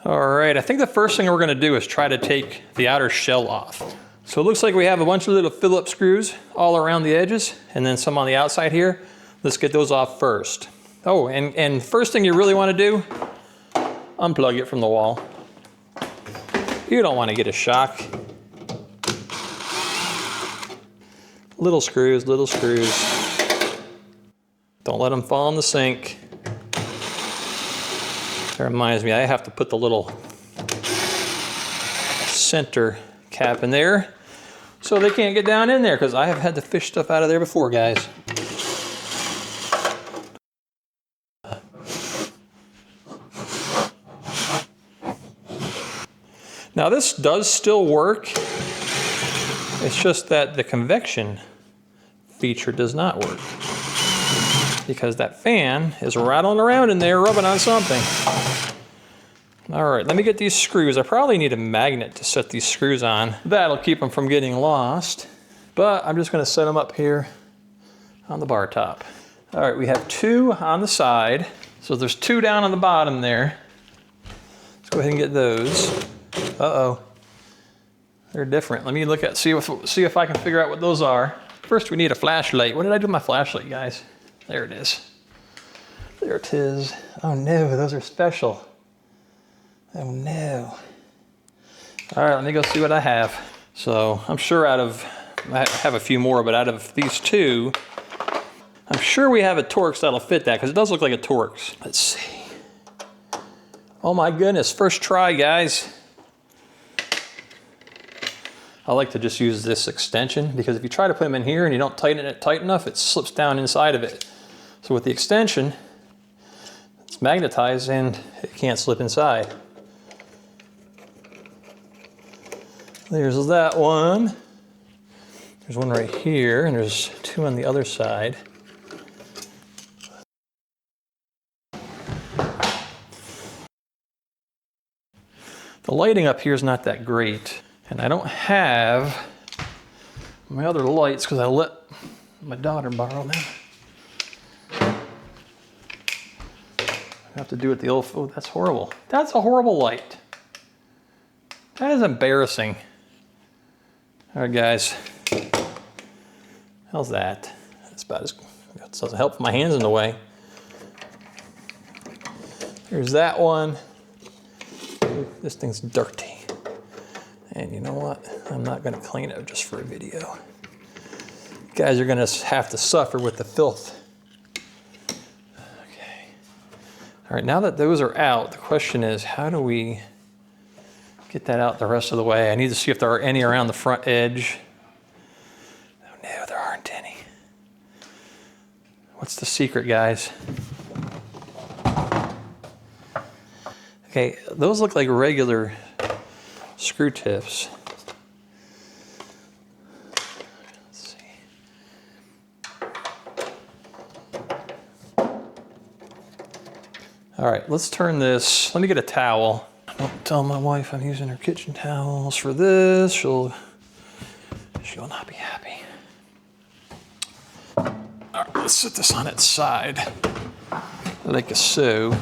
All right, I think the first thing we're gonna do is try to take the outer shell off. So it looks like we have a bunch of little Phillips screws all around the edges and then some on the outside here. Let's get those off first. Oh, and first thing you really wanna do, unplug it from the wall. You don't wanna get a shock. Little screws, little screws. Don't let them fall in the sink. That reminds me, I have to put the little center cap in there so they can't get down in there, because I have had to fish stuff out of there before, guys. Now this does still work. It's just that the convection feature does not work, because that fan is rattling around in there, rubbing on something. All right, let me get these screws. I probably need a magnet to set these screws on. That'll keep them from getting lost, but I'm just gonna set them up here on the bar top. All right, we have 2 on the side. So there's 2 down on the bottom there. Let's go ahead and get those. Uh-oh, they're different. Let me look at, see if I can figure out what those are. First, we need a flashlight. What did I do with my flashlight, guys? There it is. There it is. Oh no, those are special. Oh no. All right, let me go see what I have. So I'm sure I have a few more, but out of these 2, I'm sure we have a Torx that'll fit that, because it does look like a Torx. Let's see. Oh my goodness, first try, guys. I like to just use this extension, because if you try to put them in here and you don't tighten it tight enough, it slips down inside of it. So with the extension, it's magnetized and it can't slip inside. There's that one. There's one right here, and there's 2 on the other side. The lighting up here is not that great, and I don't have my other lights because I let my daughter borrow them. I have to do it the old, oh, that's horrible. That's a horrible light. That is embarrassing. All right, guys. How's that? That's about as, that doesn't help if my hand's in the way. Here's that one. Ooh, this thing's dirty. And you know what? I'm not gonna clean it just for a video. You guys are gonna have to suffer with the filth. Okay. All right, now that those are out, the question is, how do we get that out the rest of the way? I need to see if there are any around the front edge. Oh no, there aren't any. What's the secret, guys? Okay, those look like regular screw tips. Let's see. All right, let's turn this. Let me get a towel. Don't tell my wife I'm using her kitchen towels for this. She'll not be happy. All right, let's set this on its side like so.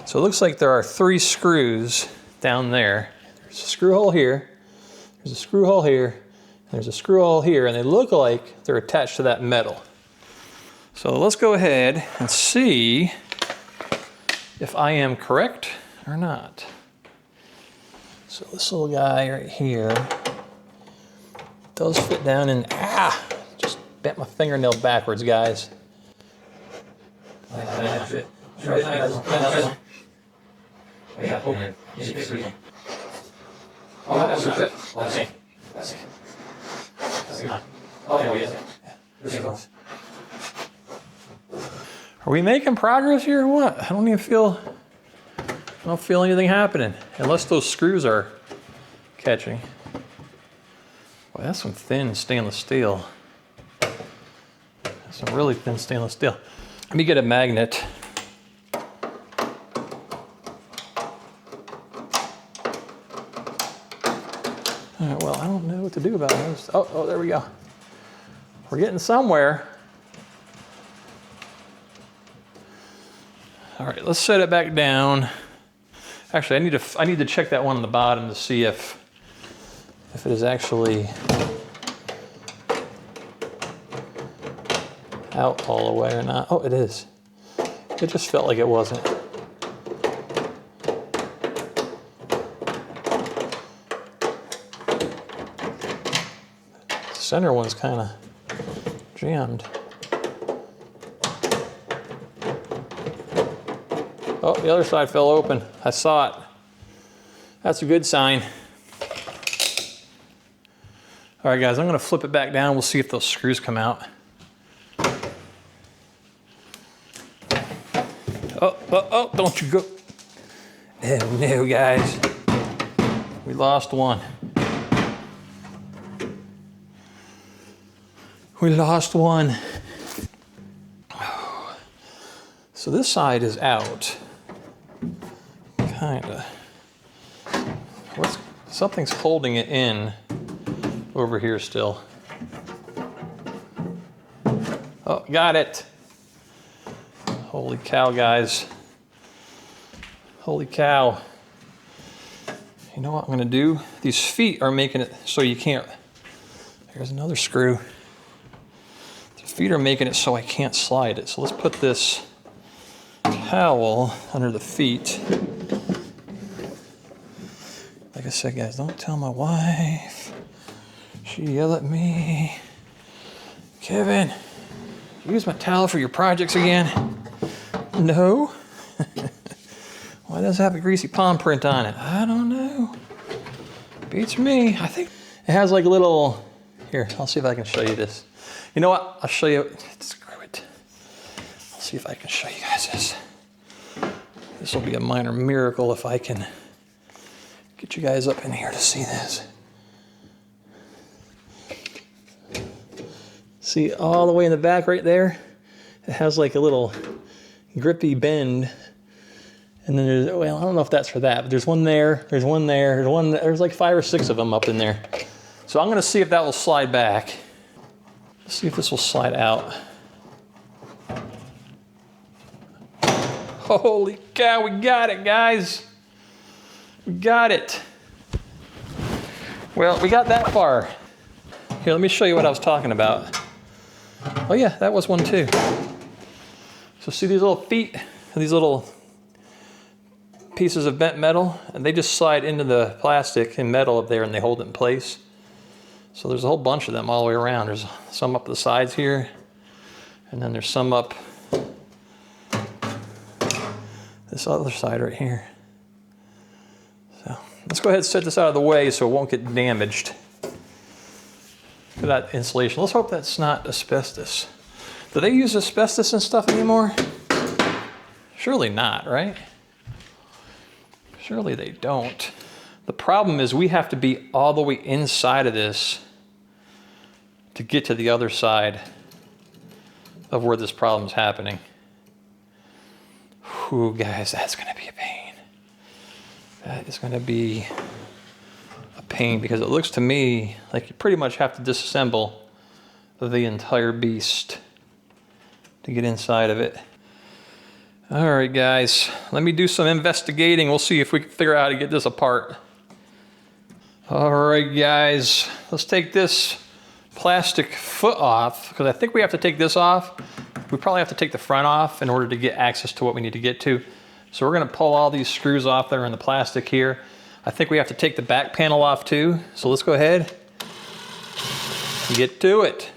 So it looks like there are 3 screws down there. There's a screw hole here, there's a screw hole here, and there's a screw hole here, and they look like they're attached to that metal. So let's go ahead and see if I am correct or not. So this little guy right here does fit down in, just bent my fingernail backwards, guys. Are we making progress here or what? I don't feel anything happening unless those screws are catching. Boy, that's some thin stainless steel. That's some really thin stainless steel. Let me get a magnet. All right, well, I don't know what to do about this. Oh, there we go. We're getting somewhere. All right, let's set it back down. Actually, I need to check that one on the bottom to see if it is actually out all the way or not. Oh, it is. It just felt like it wasn't. The center one's kind of jammed. Oh, the other side fell open. I saw it. That's a good sign. All right, guys, I'm gonna flip it back down. We'll see if those screws come out. Oh, don't you go. Oh no, guys. We lost one. We lost one. So this side is out. Kinda. Something's holding it in over here still. Oh, got it. Holy cow, guys. Holy cow. You know what I'm gonna do? These feet are making it so you can't, there's another screw. The feet are making it so I can't slide it. So let's put this towel under the feet. Like I said, guys, don't tell my wife. She yelled at me. Kevin, you use my towel for your projects again? No. Why does it have a greasy palm print on it? I don't know. Beats me. I think it has like a little, here, I'll see if I can show you this. You know what? I'll show you, screw it. I'll see if I can show you guys this. This will be a minor miracle if I can get you guys up in here to see this. See all the way in the back right there? It has like a little grippy bend. And then there's, well, I don't know if that's for that, but there's one there, there's one there, there's like 5 or 6 of them up in there. So I'm gonna see if that will slide back. Let's see if this will slide out. Holy cow, we got it, guys. We got it. Well, we got that far. Here, let me show you what I was talking about. Oh yeah, that was one too. So see these little feet, these little pieces of bent metal, and they just slide into the plastic and metal up there and they hold it in place. So there's a whole bunch of them all the way around. There's some up the sides here, and then there's some up this other side right here. So let's go ahead and set this out of the way so it won't get damaged. Look at that insulation. Let's hope that's not asbestos. Do they use asbestos and stuff anymore? Surely not, right? Surely they don't. The problem is we have to be all the way inside of this to get to the other side of where this problem is happening. Whew, guys, that's gonna be a pain. That is gonna be a pain because it looks to me like you pretty much have to disassemble the entire beast to get inside of it. All right, guys, let me do some investigating. We'll see if we can figure out how to get this apart. All right, guys, let's take this plastic foot off because I think we have to take this off. We probably have to take the front off in order to get access to what we need to get to. So we're gonna pull all these screws off that are in the plastic here. I think we have to take the back panel off too. So let's go ahead and get to it.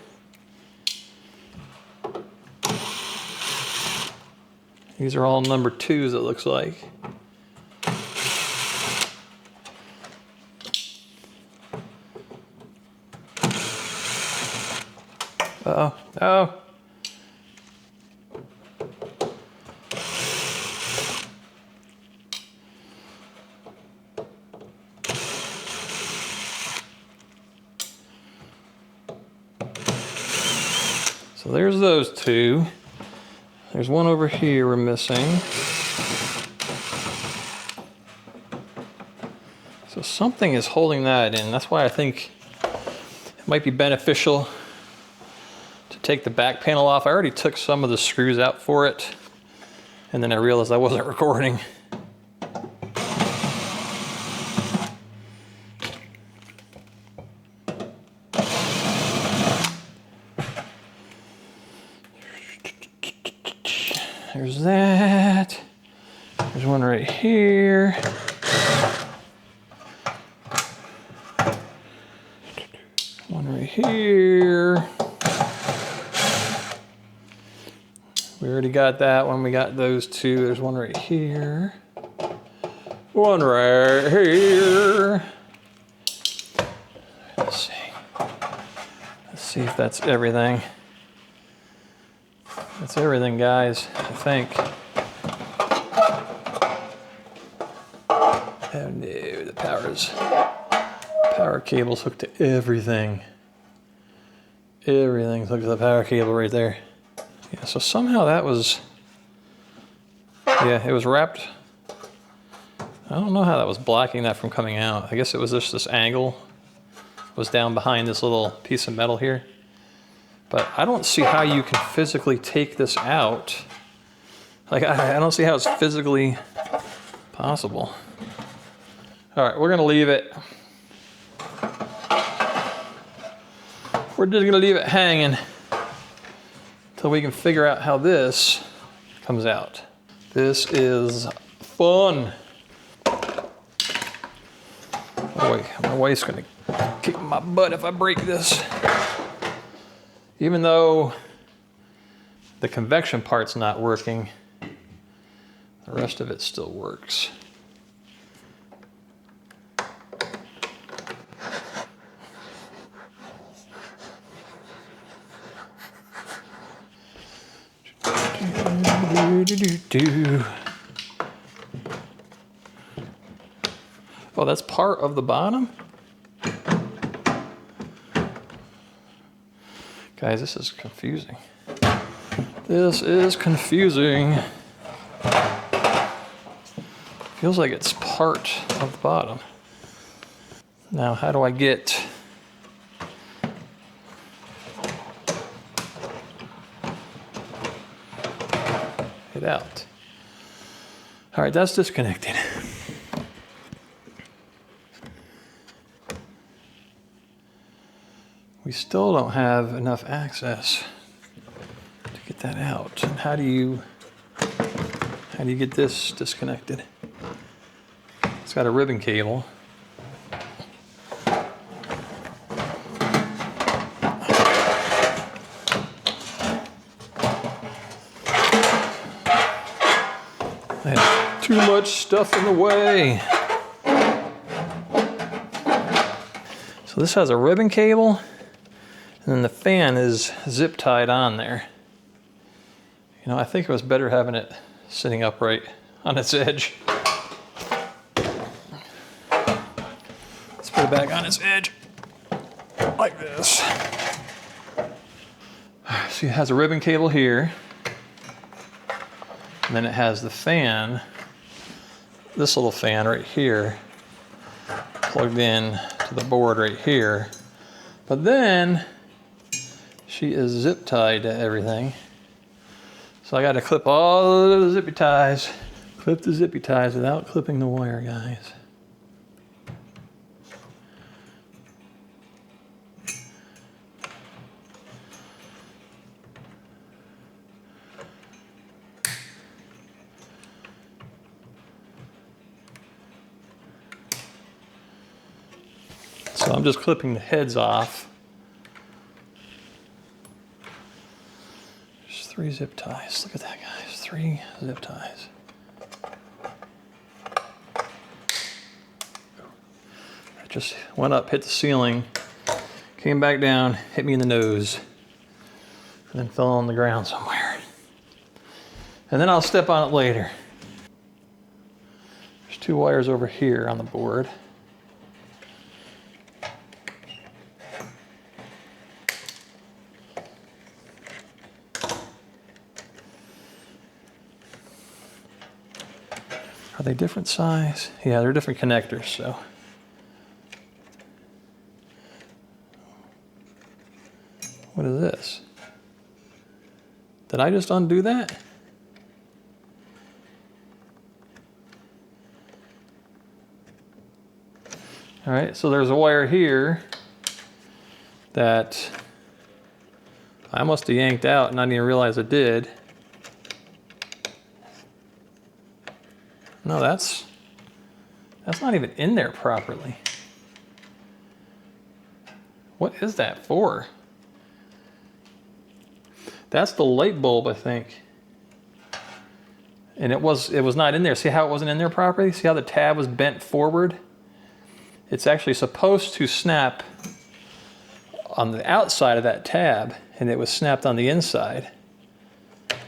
These are all number 2s, it looks like. Uh-oh, oh. So there's those 2. There's one over here we're missing. So something is holding that in. That's why I think it might be beneficial to take the back panel off. I already took some of the screws out for it, and then I realized I wasn't recording. There's that. There's one right here. One right here. We already got that one. We got those two. There's one right here. One right here. Let's see. Let's see if that's everything. That's everything, guys, I think. Oh no, the power cable's hooked to everything. Everything's hooked to the power cable right there. Yeah, so somehow that was, yeah, it was wrapped. I don't know how that was blocking that from coming out. I guess it was just this angle was down behind this little piece of metal here. But I don't see how you can physically take this out. Like, I don't see how it's physically possible. All right, we're gonna leave it. We're just gonna leave it hanging until we can figure out how this comes out. This is fun. Oh wait, my wife's gonna kick my butt if I break this. Even though the convection part's not working, the rest of it still works. Oh, that's part of the bottom? Guys, this is confusing. This is confusing. Feels like it's part of the bottom. Now, how do I get it out? All right, that's disconnected. We still don't have enough access to get that out. And how do you get this disconnected? It's got a ribbon cable. I have too much stuff in the way. So this has a ribbon cable. And then the fan is zip tied on there. You know, I think it was better having it sitting upright on its edge. Let's put it back on its edge like this. So it has a ribbon cable here. And then it has the fan, this little fan right here, plugged in to the board right here. But then she is zip tied to everything. So I got to clip all of the zippy ties. Clip the zippy ties without clipping the wire, guys. So I'm just clipping the heads off. 3 zip ties. Look at that, guys. 3 zip ties. It just went up, hit the ceiling, came back down, hit me in the nose, and then fell on the ground somewhere. And then I'll step on it later. There's 2 wires over here on the board. Are they different size? Yeah, they're different connectors, so. What is this? Did I just undo that? All right, so there's a wire here that I must have yanked out and I didn't even realize I did. No, that's not even in there properly. What is that for? That's the light bulb, I think. And it was not in there. See how it wasn't in there properly? See how the tab was bent forward? It's actually supposed to snap on the outside of that tab, and it was snapped on the inside. Let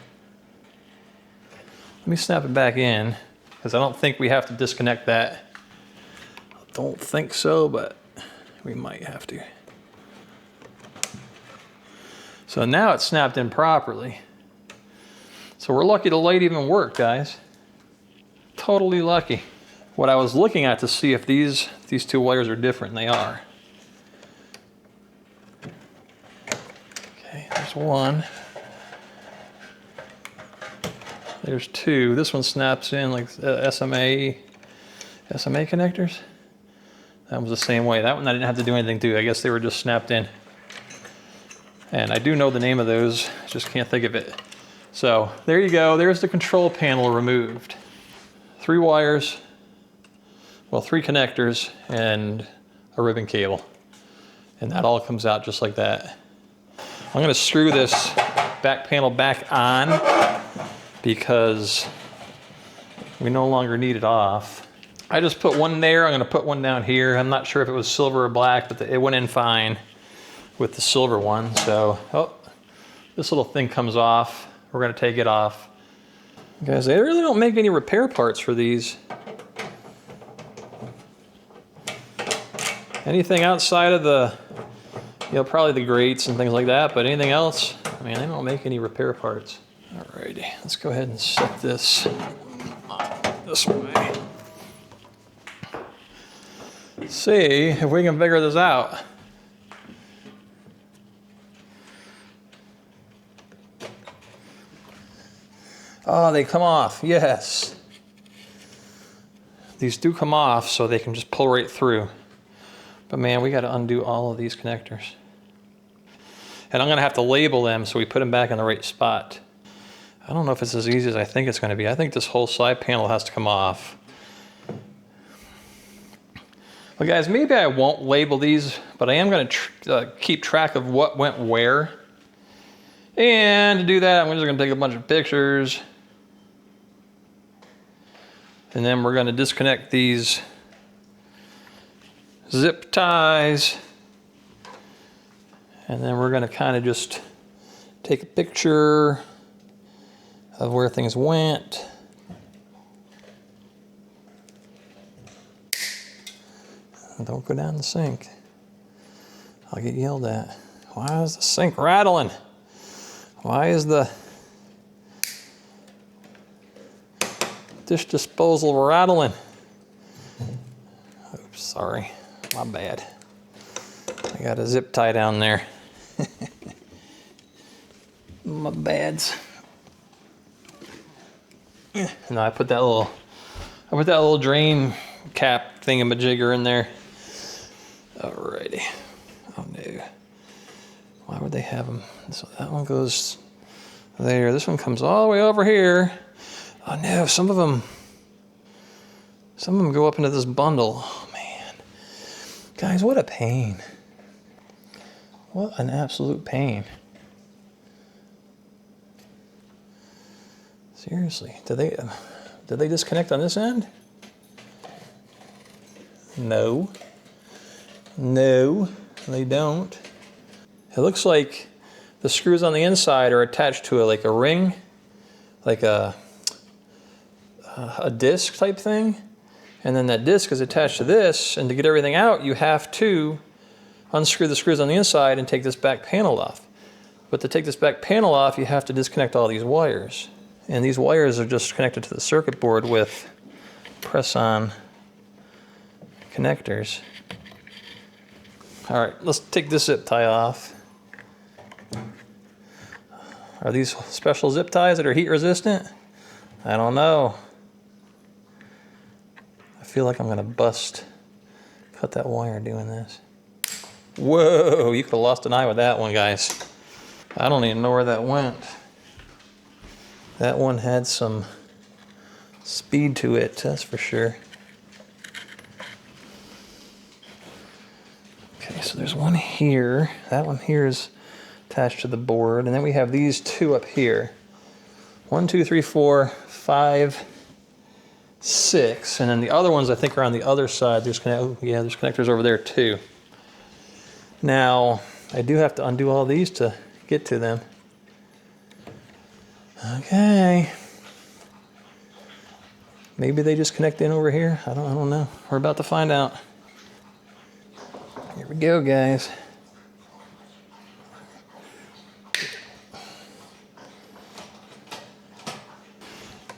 me snap it back in, because I don't think we have to disconnect that. I don't think so, but we might have to. So now it's snapped in properly. So we're lucky the light even worked, guys. Totally lucky. What I was looking at to see if these two wires are different, and they are. Okay, there's one. There's two. This one snaps in like SMA connectors. That was the same way. That one I didn't have to do anything to. I guess they were just snapped in. And I do know the name of those, just can't think of it. So there you go, there's the control panel removed. 3 wires, well 3 connectors and a ribbon cable. And that all comes out just like that. I'm gonna screw this back panel back on because we no longer need it off. I just put one there, I'm gonna put one down here. I'm not sure if it was silver or black, but it went in fine with the silver one. So, oh, this little thing comes off. We're gonna take it off. Guys, they really don't make any repair parts for these. Anything outside of the, probably the grates and things like that, but anything else, I mean, they don't make any repair parts. Alrighty, let's go ahead and set this this way. See if we can figure this out. Oh, they come off, yes. These do come off so they can just pull right through. But man, we got to undo all of these connectors. And I'm going to have to label them so we put them back in the right spot. I don't know if it's as easy as I think it's going to be. I think this whole side panel has to come off. Well guys, maybe I won't label these, but I am going to keep track of what went where. And to do that, I'm just going to take a bunch of pictures. And then we're going to disconnect these zip ties. And then we're going to kind of just take a picture of where things went. And don't go down the sink. I'll get yelled at. Why is the sink rattling? Why is the dish disposal rattling? Oops, sorry, my bad. I got a zip tie down there. My bads. No, I put that little drain cap thingamajigger in there. Alrighty. Oh no. Why would they have them? So that one goes there. This one comes all the way over here. Oh no, some of them go up into this bundle. Oh man. Guys, what a pain. What an absolute pain. Seriously, did they disconnect on this end? No. No, they don't. It looks like the screws on the inside are attached to like a ring, like a disc type thing. And then that disc is attached to this, and to get everything out, you have to unscrew the screws on the inside and take this back panel off. But to take this back panel off, you have to disconnect all these wires. And these wires are just connected to the circuit board with press-on connectors. All right, let's take this zip tie off. Are these special zip ties that are heat resistant? I don't know. I feel like I'm gonna cut that wire doing this. Whoa, you could have lost an eye with that one, guys. I don't even know where that went. That one had some speed to it, that's for sure. Okay, so there's one here. That one here is attached to the board, and then we have these two up here. 1, 2, 3, 4, 5, 6, and then the other ones I think are on the other side. There's there's connectors over there too. Now I do have to undo all these to get to them. Okay. Maybe they just connect in over here. I don't know. We're about to find out. Here we go, guys.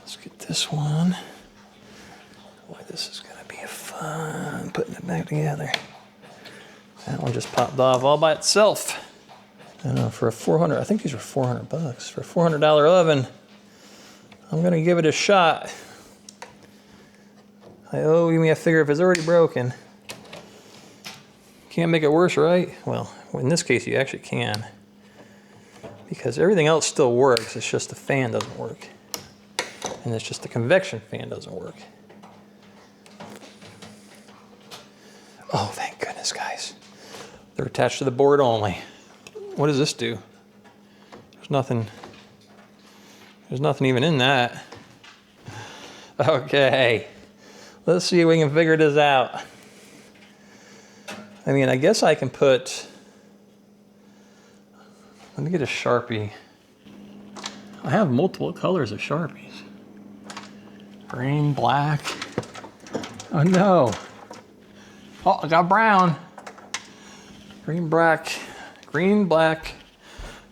Let's get this one. Boy, this is gonna be fun putting it back together. That one just popped off all by itself. I don't know, for a 400, I think these were 400 bucks. For a $400 oven, I'm gonna give it a shot. I figure if it's already broken, can't make it worse, right? Well, in this case, you actually can. Because everything else still works, it's just the fan doesn't work. And it's just the convection fan doesn't work. Oh, thank goodness, guys. They're attached to the board only. What does this do? There's nothing even in that. Okay, let's see if we can figure this out. I mean, I guess I can put, let me get a Sharpie. I have multiple colors of Sharpies. Green, black. Oh no. Oh, I got brown. Green, black,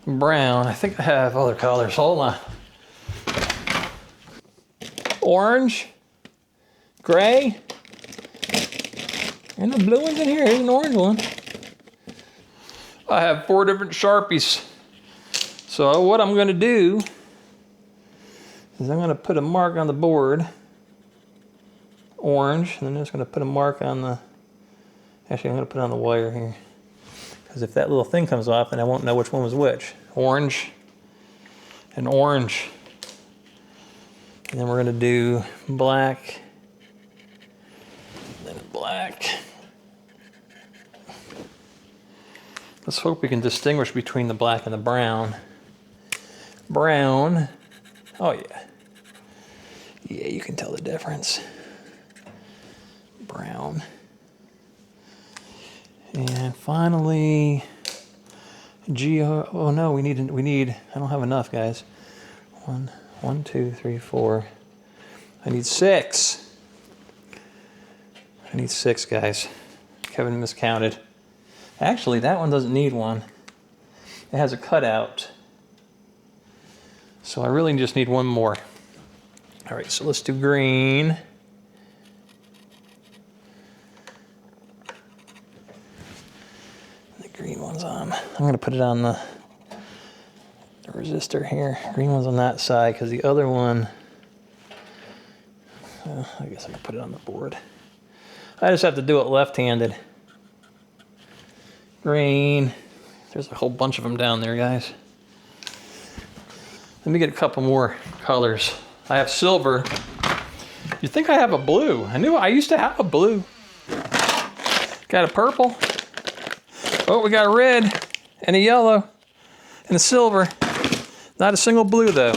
brown. I think I have other colors. Hold on. Orange, gray, and the blue one's in here. Here's an orange one. I have 4 different Sharpies. So what I'm gonna do is I'm gonna put a mark on the board, orange, and then I'm just gonna put a mark on the, actually I'm gonna put it on the wire here. Because if that little thing comes off, then I won't know which one was which. Orange and orange. And then we're gonna do black, and then black. Let's hope we can distinguish between the black and the brown. Brown, oh yeah. Yeah, you can tell the difference. Brown. And finally, oh no, we need, I don't have enough, guys. 1, 2, 3, 4. I need 6. I need 6, guys. Kevin miscounted. Actually, that one doesn't need one. It has a cutout. So I really just need one more. All right, so let's do green. The green one's on. I'm gonna put it on the resistor here. Green one's on that side because the other one, I guess I can put it on the board. I just have to do it left-handed. Green. There's a whole bunch of them down there, guys. Let me get a couple more colors. I have silver. You think I have a blue? I used to have a blue. Got a purple. Oh, we got a red and a yellow and a silver. Not a single blue though.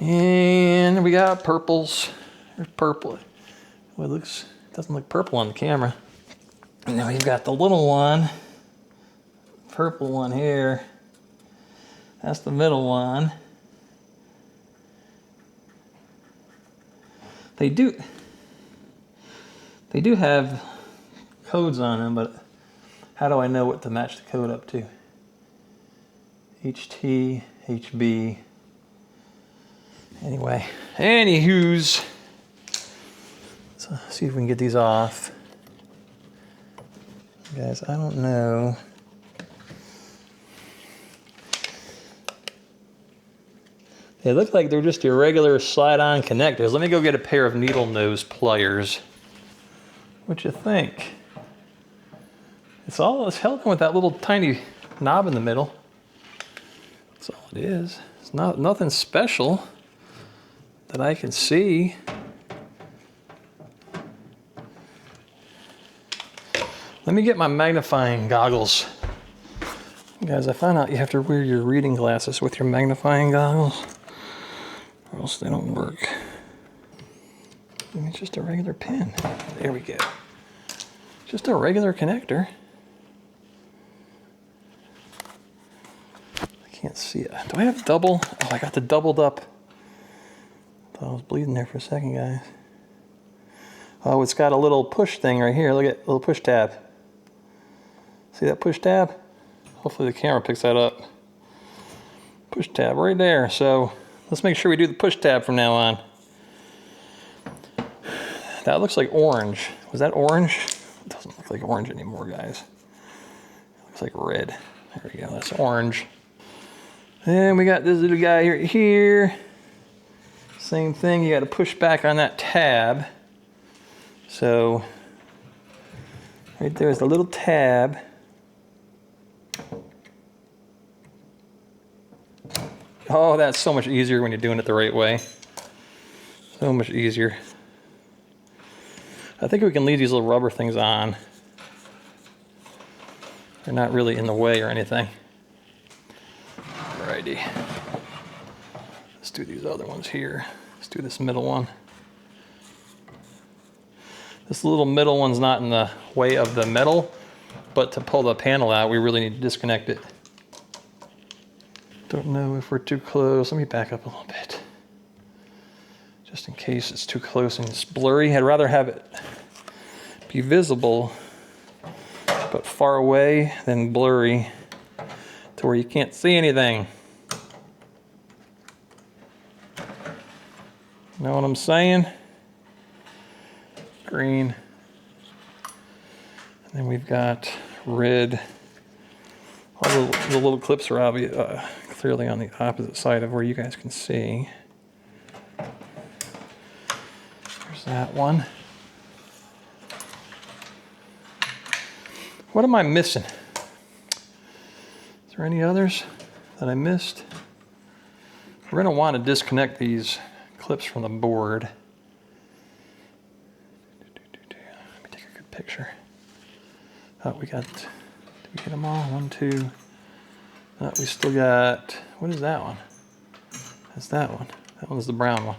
And we got purples. There's purple. Well, it doesn't look purple on the camera. And now you've got the little one. Purple one here. That's the middle one. They do have codes on them, but how do I know what to match the code up to? HT, HB. Anyway, anywho's, so see if we can get these off. Guys, I don't know. They look like they're just your regular slide-on connectors. Let me go get a pair of needle nose pliers. What you think? It's held in with that little tiny knob in the middle. That's all it is. It's nothing special. that I can see. Let me get my magnifying goggles. Guys, I found out you have to wear your reading glasses with your magnifying goggles, or else they don't work. It's just a regular pin. There we go. Just a regular connector. I can't see it. Do I have double? Oh, I got the doubled up. Thought I was bleeding there for a second, guys. Oh, it's got a little push thing right here. Look at little push tab. See that push tab? Hopefully the camera picks that up. Push tab right there. So let's make sure we do the push tab from now on. That looks like orange. Was that orange? It doesn't look like orange anymore, guys. It looks like red. There we go, that's orange. And we got this little guy here. Same thing, you gotta push back on that tab. So, right there's the little tab. Oh, that's so much easier when you're doing it the right way. So much easier. I think we can leave these little rubber things on. They're not really in the way or anything. Alrighty. Let's do these other ones here. Let's do this middle one. This little middle one's not in the way of the metal, but to pull the panel out, we really need to disconnect it. Don't know if we're too close. Let me back up a little bit. Just in case it's too close and it's blurry. I'd rather have it be visible, but far away than blurry to where you can't see anything. Know what I'm saying? Green. And then we've got red. All the little clips are obvious, clearly on the opposite side of where you guys can see. There's that one. What am I missing? Is there any others that I missed? We're going to want to disconnect these clips from the board. Let me take a good picture. Oh, we got, did we get them all? 1, 2. Oh, we still got, what is that one? That's that one. That one's the brown one.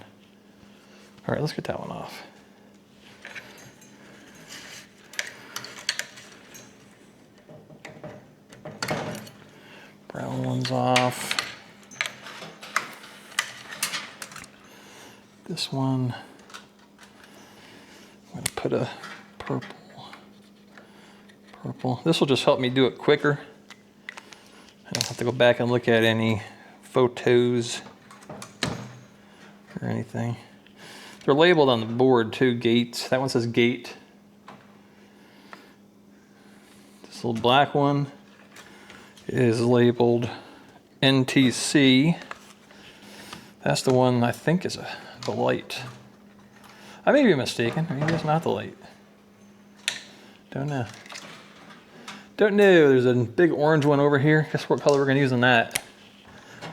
All right, let's get that one off. Brown one's off. This one, I'm going to put a purple. This will just help me do it quicker. I don't have to go back and look at any photos or anything. They're labeled on the board too, gates. That one says gate. This little black one is labeled NTC. That's the one I think is the light. I may be mistaken. Maybe it's not the light. Don't know. Don't know. There's a big orange one over here. Guess what color we're going to use on that?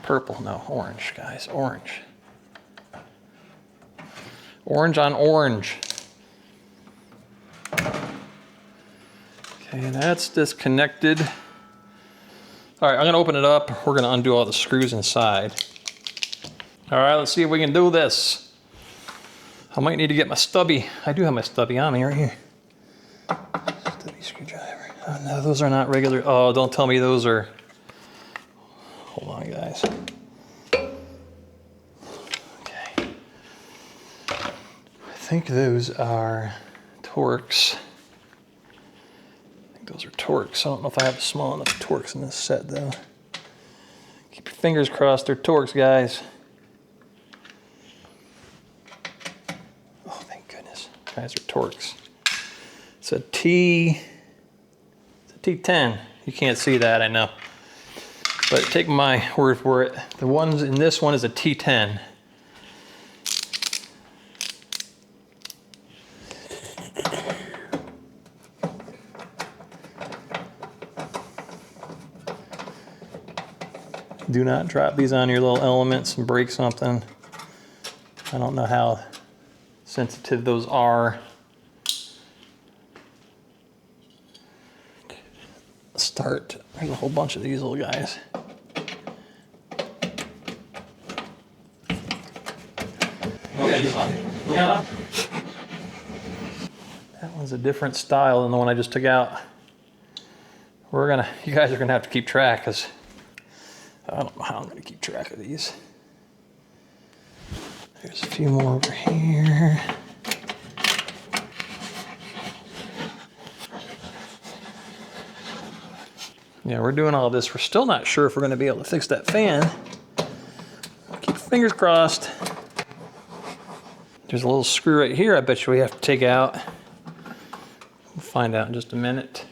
Purple. No, orange, guys. Orange. Orange on orange. Okay, that's disconnected. All right, I'm going to open it up. We're going to undo all the screws inside. All right, let's see if we can do this. I might need to get my stubby. I do have my stubby on me right here. Stubby screwdriver. Oh no, those are not regular. Oh, don't tell me those are. Hold on, guys. Okay. I think those are Torx. I think those are Torx. I don't know if I have a small enough Torx in this set though. Keep your fingers crossed. They're Torx, guys. Guys are Torx. It's a T10. You can't see that, I know. But take my word for it. The ones in this one is a T10. Do not drop these on your little elements and break something. I don't know how sensitive those are. Start, there's a whole bunch of these little guys. Okay, this one. Yeah. That one's a different style than the one I just took out. You guys are gonna have to keep track, because I don't know how I'm gonna keep track of these. There's a few more over here. Yeah, we're doing all this. We're still not sure if we're gonna be able to fix that fan. Keep fingers crossed. There's a little screw right here I bet you we have to take out. We'll find out in just a minute.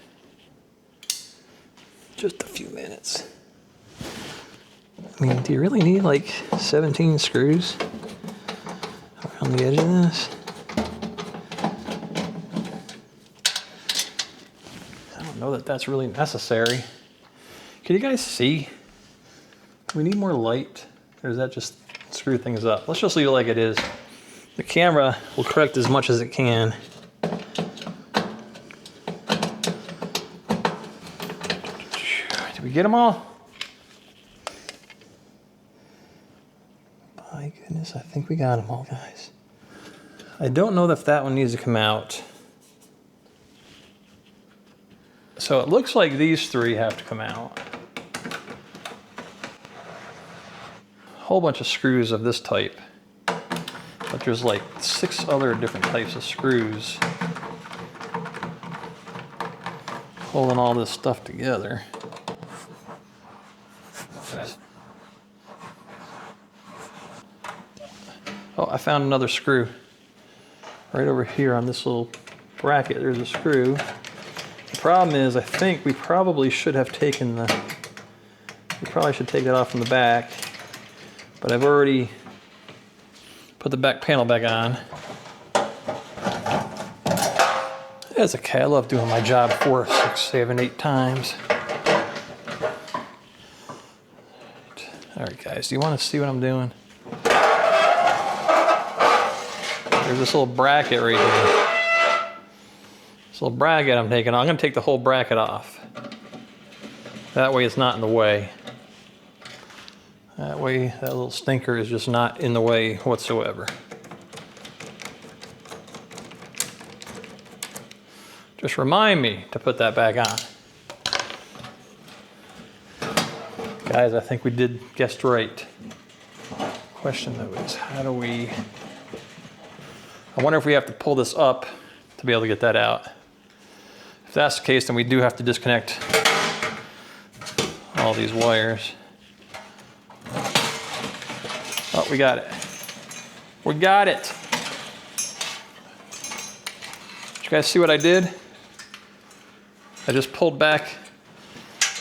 Just a few minutes. I mean, do you really need like 17 screws around the edge of this? I don't know that that's really necessary. Can you guys see? Do we need more light? Or does that just screw things up? Let's just leave it like it is. The camera will correct as much as it can. Did we get them all? My goodness, I think we got them all, guys. I don't know if that one needs to come out. So it looks like these three have to come out. A whole bunch of screws of this type. But there's like 6 other different types of screws holding all this stuff together. Oh, I found another screw. Right over here on this little bracket, there's a screw. The problem is, I think we probably should have taken we probably should take that off from the back, but I've already put the back panel back on. That's okay, I love doing my job 4, 6, 7, 8 times. All right, guys, do you want to see what I'm doing? There's this little bracket right here. This little bracket I'm taking off. I'm going to take the whole bracket off. That way it's not in the way. That way that little stinker is just not in the way whatsoever. Just remind me to put that back on. Guys, I think we guessed right. Question though is, how do we... I wonder if we have to pull this up to be able to get that out. If that's the case, then we do have to disconnect all these wires. Oh, we got it. We got it. Did you guys see what I did? I just pulled back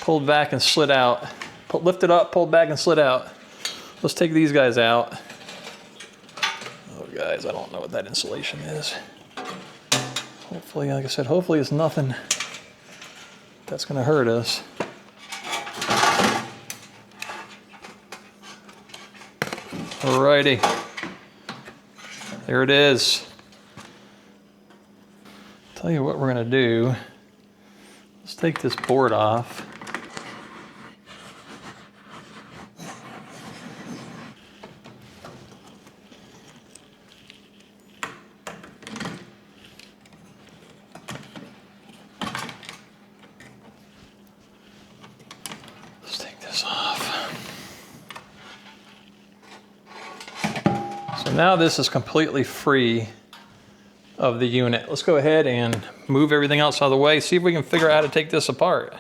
and slid out. Lifted up, pulled back and slid out. Let's take these guys out. Oh guys, I don't know what that insulation is. Hopefully, like I said, hopefully it's nothing that's gonna hurt us. Alrighty, there it is. Tell you what we're gonna do. Let's take this board off. Let's take this off. So now this is completely free of the unit. Let's go ahead and move everything else out of the way, see if we can figure out how to take this apart.